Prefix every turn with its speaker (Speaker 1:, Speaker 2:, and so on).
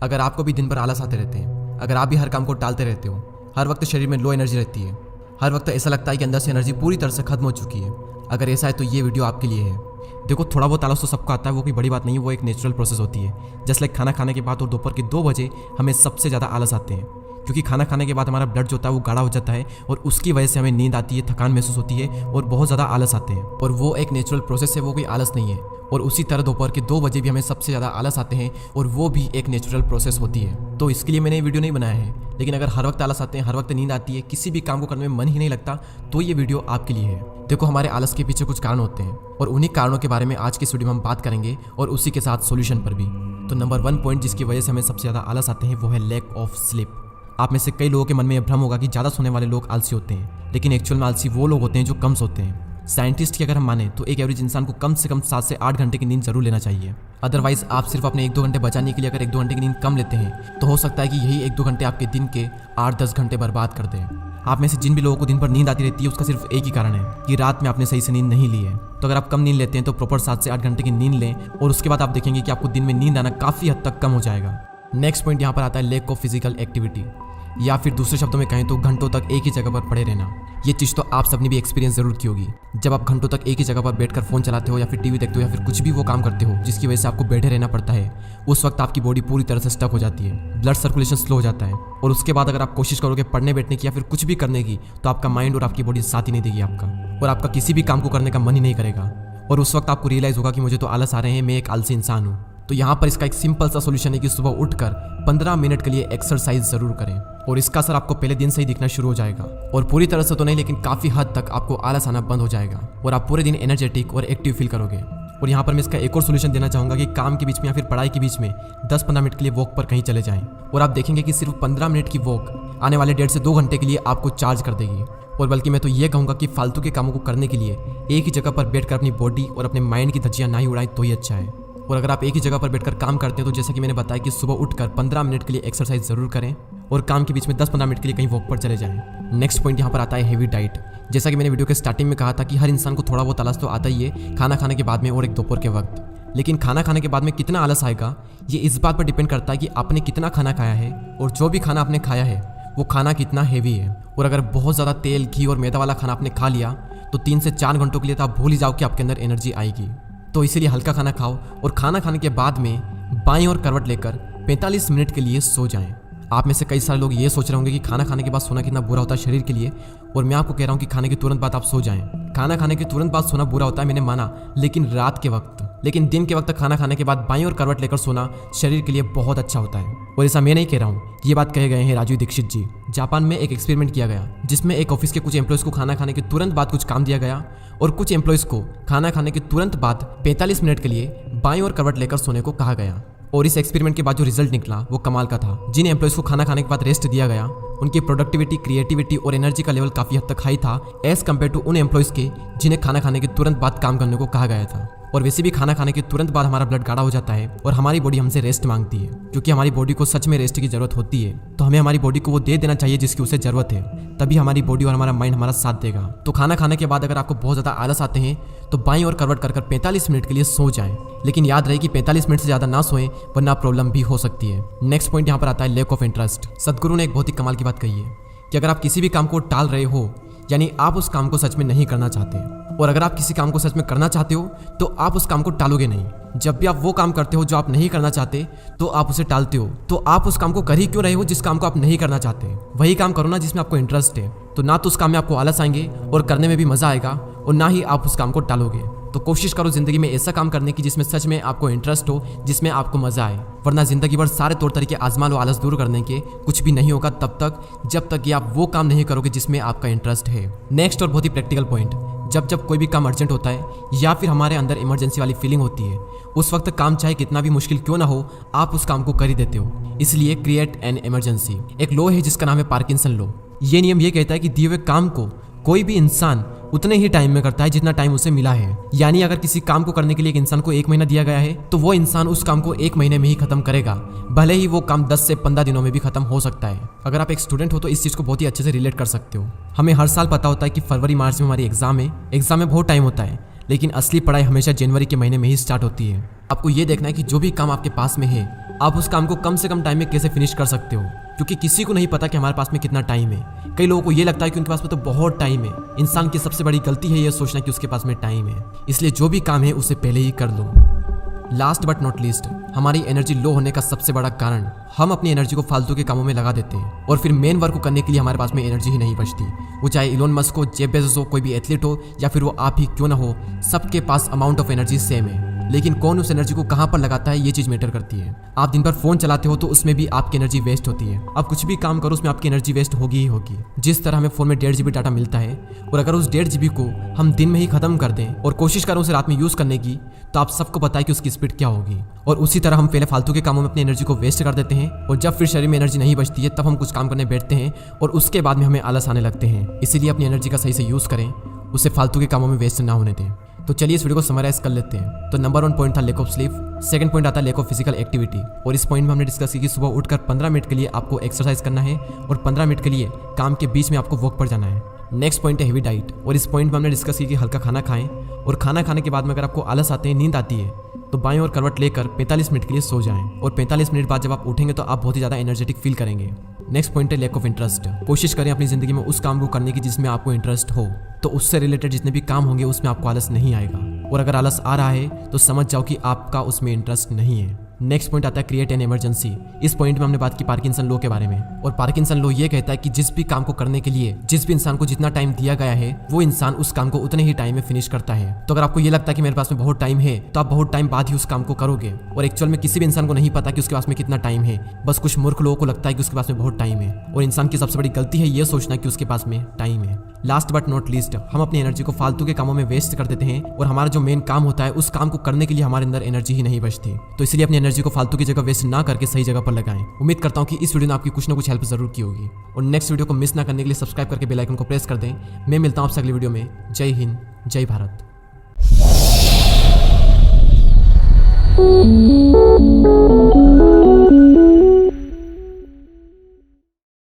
Speaker 1: अगर आपको भी दिन भर आलस आते रहते हैं, अगर आप भी हर काम को टालते रहते हो, हर वक्त शरीर में लो एनर्जी रहती है, हर वक्त ऐसा लगता है कि अंदर से एनर्जी पूरी तरह से खत्म हो चुकी है, अगर ऐसा है तो ये वीडियो आपके लिए है। देखो, थोड़ा बहुत आलस तो सबको आता है, वो कोई बड़ी बात नहीं है, वो एक नेचुरल प्रोसेस होती है। जस्ट लाइक खाना खाने के बाद और दोपहर के 2 बजे हमें सबसे ज़्यादा आलस आते हैं, क्योंकि खाना खाने के बाद हमारा ब्लड जो होता है वो गाढ़ा हो जाता है और उसकी वजह से हमें नींद आती है, थकान महसूस होती है और बहुत ज़्यादा आलस आते हैं। और वो एक नेचुरल प्रोसेस है, वो कोई आलस नहीं है। और उसी तरह दोपहर के 2 बजे भी हमें सबसे ज़्यादा आलस आते हैं और वो भी एक नेचुरल प्रोसेस होती है। तो इसके लिए मैंने ये वीडियो नहीं बनाया है, लेकिन अगर हर वक्त आलस आते हैं, हर वक्त नींद आती है, किसी भी काम को करने में मन ही नहीं लगता, तो ये वीडियो आपके लिए है। देखो, हमारे आलस के पीछे कुछ कारण होते हैं और उन्हीं कारणों के बारे में आज की इस वीडियो में हम बात करेंगे और उसी के साथ सॉल्यूशन पर भी। तो नंबर 1 पॉइंट जिसकी वजह से हमें सबसे ज़्यादा आलस आते हैं वो है लैक ऑफ स्लीप। आप में से कई लोगों के मन में यह भ्रम होगा कि ज़्यादा सोने वाले लोग आलसी होते हैं, लेकिन एक्चुअल में आलसी वो लोग होते हैं जो कम सोते हैं। साइंटिस्ट की अगर हम माने तो एक एवरेज इंसान को कम से कम 7 से 8 घंटे की नींद जरूर लेना चाहिए। अदरवाइज आप सिर्फ अपने 1-2 घंटे बचाने के लिए अगर 1-2 घंटे की नींद कम लेते हैं तो हो सकता है कि यही 1-2 घंटे आपके दिन के 8-10 घंटे बर्बाद कर दें। आप में से जिन भी लोगों को दिन भर नींद आती रहती है उसका सिर्फ एक ही कारण है कि रात में आपने सही से नींद नहीं ली है। तो अगर आप कम नींद लेते हैं तो प्रॉपर 7 से 8 घंटे की नींद लें और उसके बाद आप देखेंगे कि आपको दिन में नींद आना काफ़ी हद तक कम हो जाएगा। नेक्स्ट पॉइंट यहाँ पर आता है लैक ऑफ फिजिकल एक्टिविटी, या फिर दूसरे शब्दों में कहें तो घंटों तक एक ही जगह पर पड़े रहना। ये चीज़ तो आप सबने भी एक्सपीरियंस जरूर की होगी। जब आप घंटों तक एक ही जगह पर बैठकर फ़ोन चलाते हो या फिर टीवी देखते हो या फिर कुछ भी वो काम करते हो जिसकी वजह से आपको बैठे रहना पड़ता है, उस वक्त आपकी बॉडी पूरी तरह से स्टक हो जाती है, ब्लड सर्कुलेशन स्लो हो जाता है और उसके बाद अगर आप कोशिश करोगे पढ़ने बैठने की या फिर कुछ भी करने की तो आपका माइंड और आपकी बॉडी साथ ही नहीं देगी आपका, और आपका किसी भी काम को करने का मन ही नहीं करेगा। और उस वक्त आपको रियलाइज़ होगा कि मुझे तो आलस आ रहे हैं, मैं एक आलसी इंसान हूँ। तो यहाँ पर इसका एक सिंपल सा सोल्यूशन है कि सुबह उठकर 15 मिनट के लिए एक्सरसाइज जरूर करें और इसका असर आपको पहले दिन से ही दिखना शुरू हो जाएगा। और पूरी तरह से तो नहीं, लेकिन काफ़ी हद तक आपको आलस आना बंद हो जाएगा और आप पूरे दिन एनर्जेटिक और एक्टिव फील करोगे। और यहाँ पर मैं इसका एक और सोल्यूशन देना चाहूँगा कि काम के बीच में या फिर पढ़ाई के बीच में 10-15 मिनट के लिए वॉक पर कहीं चले जाएं और आप देखेंगे कि सिर्फ 15 मिनट की वॉक आने वाले 1.5 से 2 घंटे के लिए आपको चार्ज कर देगी। और बल्कि मैं तो ये कहूँगा कि फालतू के कामों को करने के लिए एक ही जगह पर बैठकर अपनी बॉडी और अपने माइंड की धज्जियाँ ना ही उड़ाएं तो ही अच्छा है। और अगर आप एक ही जगह पर बैठकर काम करते हैं तो जैसा कि मैंने बताया कि सुबह उठकर 15 मिनट के लिए एक्सरसाइज जरूर करें और काम के बीच में 10-15 मिनट के लिए कहीं वॉक पर चले जाएं। नेक्स्ट पॉइंट यहाँ पर आता है हेवी डाइट। जैसा कि मैंने वीडियो के स्टार्टिंग में कहा था कि हर इंसान को थोड़ा बहुत आलस तो आता ही है खाना खाने के बाद में और एक दोपहर के वक्त, लेकिन खाना खाने के बाद में कितना आलस आएगा ये इस बात पर डिपेंड करता है कि आपने कितना खाना खाया है और जो भी खाना आपने खाया है वो खाना कितना हेवी है। और अगर बहुत ज़्यादा तेल, घी और मैदा वाला खाना आपने खा लिया तो 3 से 4 घंटों के लिए तो आप भूल ही जाओ कि आपके अंदर एनर्जी आएगी। तो इसीलिए हल्का खाना खाओ और खाना खाने के बाद में बाईं ओर करवट लेकर 45 मिनट के लिए सो जाएं। आप में से कई सारे लोग ये सोच रहे होंगे कि खाना खाने के बाद सोना कितना बुरा होता है शरीर के लिए, और मैं आपको कह रहा हूँ कि खाने के तुरंत बाद आप सो जाएं। खाना खाने के तुरंत बाद सोना बुरा होता है, मैंने माना, लेकिन रात के वक्त, लेकिन दिन के वक्त खाना खाने के बाद बाईं ओर करवट लेकर सोना शरीर के लिए बहुत अच्छा होता है। और ऐसा मैं नहीं कह रहा हूँ, ये बात कहे गए हैं राजीव दीक्षित जी। जापान में एक एक्सपेरिमेंट किया गया जिसमें एक ऑफिस के कुछ एम्प्लॉयज़ को खाना खाने के तुरंत बाद कुछ काम दिया गया और कुछ एम्प्लॉयज़ को खाना खाने के तुरंत बाद 45 मिनट के लिए बाईं ओर करवट लेकर सोने को कहा गया। और इस एक्सपेरिमेंट के बाद जो रिजल्ट निकला वो कमाल का था। जिन एम्प्लॉयज़ को खाना खाने के बाद रेस्ट दिया गया उनकी प्रोडक्टिविटी, क्रिएटिविटी और एनर्जी का लेवल काफ़ी हद तक हाई था एज कम्पेयर टू उन एम्प्लॉयज़ के जिन्हें खाना खाने के तुरंत बाद काम करने को कहा गया था। और वैसे भी खाना खाने के तुरंत बाद हमारा ब्लड गाढ़ा हो जाता है और हमारी बॉडी हमसे रेस्ट मांगती है, क्योंकि हमारी बॉडी को सच में रेस्ट की जरूरत होती है। तो हमें हमारी बॉडी को वो दे देना चाहिए जिसकी उसे जरूरत है, तभी हमारी बॉडी और हमारा माइंड हमारा साथ देगा। तो खाना खाने के बाद अगर आपको बहुत ज़्यादा आलस आते हैं तो बाईं ओर करवट कर 45 मिनट के लिए सो जाएं, लेकिन याद रहे कि 45 मिनट से ज़्यादा ना सोएं वरना प्रॉब्लम भी हो सकती है। नेक्स्ट पॉइंट यहाँ पर आता है लैक ऑफ इंटरेस्ट। सदगुरु ने एक बहुत ही कमाल की बात कही है कि अगर आप किसी भी काम को टाल रहे हो यानी आप उस काम को सच में नहीं करना चाहते, और अगर आप किसी काम को सच में करना चाहते हो तो आप उस काम को टालोगे नहीं। जब भी आप वो काम करते हो जो आप नहीं करना चाहते तो आप उसे टालते हो। तो आप उस काम को कर ही क्यों रहे हो जिस काम को आप नहीं करना चाहते? वही काम करो ना जिसमें आपको इंटरेस्ट है। तो ना तो उस काम में आपको आलस आएंगे और करने में भी मजा आएगा, और ना ही आप उस काम को टालोगे। तो कोशिश करो जिंदगी में ऐसा काम करने की जिसमें सच में आपको इंटरेस्ट हो, जिसमें आपको मजा आए, वरना जिंदगी भर सारे तौर तरीके आजमा लो आलस दूर करने के, कुछ भी नहीं होगा तब तक जब तक कि आप वो काम नहीं करोगे जिसमें आपका इंटरेस्ट है। नेक्स्ट और बहुत ही प्रैक्टिकल पॉइंट, जब कोई भी काम अर्जेंट होता है या फिर हमारे अंदर इमरजेंसी वाली फीलिंग होती है, उस वक्त काम चाहे कितना भी मुश्किल क्यों ना हो आप उस काम को कर ही देते हो। इसलिए क्रिएट एन इमरजेंसी। एक लॉ है जिसका नाम है पार्किंसन लॉ। ये नियम ये कहता है कि दिए हुए काम को कोई भी इंसान उतने ही टाइम में करता है जितना टाइम उसे मिला है। यानी अगर किसी काम को करने के लिए एक इंसान को 1 महीना दिया गया है तो वो इंसान उस काम को 1 महीने में ही खत्म करेगा, भले ही वो काम 10 से 15 दिनों में भी खत्म हो सकता है। अगर आप एक स्टूडेंट हो तो इस चीज को बहुत ही अच्छे से रिलेट कर सकते हो। हमें हर साल पता होता है कि फरवरी मार्च में हमारी एग्जाम में बहुत टाइम होता है, लेकिन असली पढ़ाई हमेशा जनवरी के महीने में ही स्टार्ट होती है। आपको ये देखना है कि जो भी काम आपके पास में है आप उस काम को कम से कम टाइम में कैसे फिनिश कर सकते हो, क्योंकि किसी को नहीं पता कि हमारे पास में कितना टाइम है। कई लोगों को ये लगता है कि उनके पास में तो बहुत टाइम है। इंसान की सबसे बड़ी गलती है ये सोचना कि उसके पास में टाइम है, इसलिए जो भी काम है उसे पहले ही कर लो। लास्ट बट नॉट लीस्ट, हमारी एनर्जी लो होने का सबसे बड़ा कारण हम अपनी एनर्जी को फालतू के कामों में लगा देते हैं और फिर मेन वर्क को करने के लिए हमारे पास में एनर्जी ही नहीं बचती। वो चाहे इलोन मस्क हो, जेफ बेजोस हो, कोई भी एथलीट हो या फिर वो आप ही क्यों ना हो, सबके पास अमाउंट ऑफ एनर्जी सेम है, लेकिन कौन उस एनर्जी को कहाँ पर लगाता है ये चीज़ मैटर करती है। आप दिन भर फोन चलाते हो तो उसमें भी आपकी एनर्जी वेस्ट होती है। आप कुछ भी काम करो उसमें आपकी एनर्जी वेस्ट होगी ही होगी। जिस तरह हमें फोन में 1.5 GB डाटा मिलता है और अगर उस 1.5 GB को हम दिन में ही खत्म कर दें और कोशिश करें उसे रात में यूज़ करने की, तो आप सबको पता है कि उसकी स्पीड क्या होगी। और उसी तरह हम पहले फालतू के कामों में अपनी एनर्जी को वेस्ट कर देते हैं और जब फिर शरीर में एनर्जी नहीं बचती है तब हम कुछ काम करने बैठते हैं और उसके बाद में हमें आलस आने लगते हैं। इसीलिए अपनी एनर्जी का सही से यूज़ करें, उसे फालतू के कामों में वेस्ट ना होने दें। तो चलिए इस वीडियो को समराइज कर लेते हैं। तो नंबर 1 पॉइंट था lack of sleep, second point आता है लैक ऑफ फिजिकल एक्टिविटी। और इस पॉइंट में हमने डिस्कस किया कि सुबह उठकर 15 मिनट के लिए आपको एक्सरसाइज करना है और 15 मिनट के लिए काम के बीच में आपको वॉक पर जाना है। नेक्स्ट पॉइंट है हेवी डाइट, और इस पॉइंट में हमने डिस्कस किया कि हल्का खाना खाएं और खाना खाने के बाद में अगर आपको आलस आते हैं, नींद आती है, तो बाएं और करवट लेकर 45 मिनट के लिए सो जाएं और 45 मिनट बाद जब आप उठेंगे तो आप बहुत ही ज़्यादा एनर्जेटिक फील करेंगे। नेक्स्ट पॉइंट है लैक ऑफ इंटरेस्ट। कोशिश करें अपनी ज़िंदगी में उस काम को करने की जिसमें आपको इंटरेस्ट हो, तो उससे रिलेटेड जितने भी काम होंगे उसमें आपको आलस नहीं आएगा। और अगर आलस आ रहा है तो समझ जाओ कि आपका उसमें इंटरेस्ट नहीं है। नेक्स्ट पॉइंट आता है क्रिएट एन इमरजेंसी। इस पॉइंट में हमने बात की पार्किंसन लॉ के बारे में, और पार्किंसन लॉ ये कहता है कि जिस भी काम को करने के लिए जिस भी इंसान को जितना टाइम दिया गया है वो इंसान उस काम को उतने ही टाइम में फिनिश करता है। तो अगर आपको ये लगता है कि मेरे पास में बहुत टाइम है तो आप बहुत टाइम बाद ही उस काम को करोगे, और एक्चुअल में किसी भी इंसान को नहीं पता कि उसके पास में कितना टाइम है। बस कुछ मूर्ख लोगों को लगता है कि उसके पास में बहुत टाइम है, और इंसान की सबसे बड़ी गलती है ये सोचना कि उसके पास में टाइम है। लास्ट बट नॉट लीस्ट, हम अपनी एनर्जी को फालतू के कामों में वेस्ट कर देते हैं और हमारा जो मेन काम होता है उस काम को करने के लिए हमारे अंदर एनर्जी ही नहीं बचती। तो इसलिए अपनी एनर्जी को फालतू की जगह वेस्ट ना करके सही जगह पर लगाएं। उम्मीद करता हूं कि इस वीडियो ने आपकी कुछ ना कुछ हेल्प जरूर की होगी, और नेक्स्ट वीडियो को मिस ना करने के लिए सब्सक्राइब करके बेल आइकन को प्रेस कर दें। मैं मिलता हूं आपसे अगली वीडियो में। जय हिंद, जय भारत।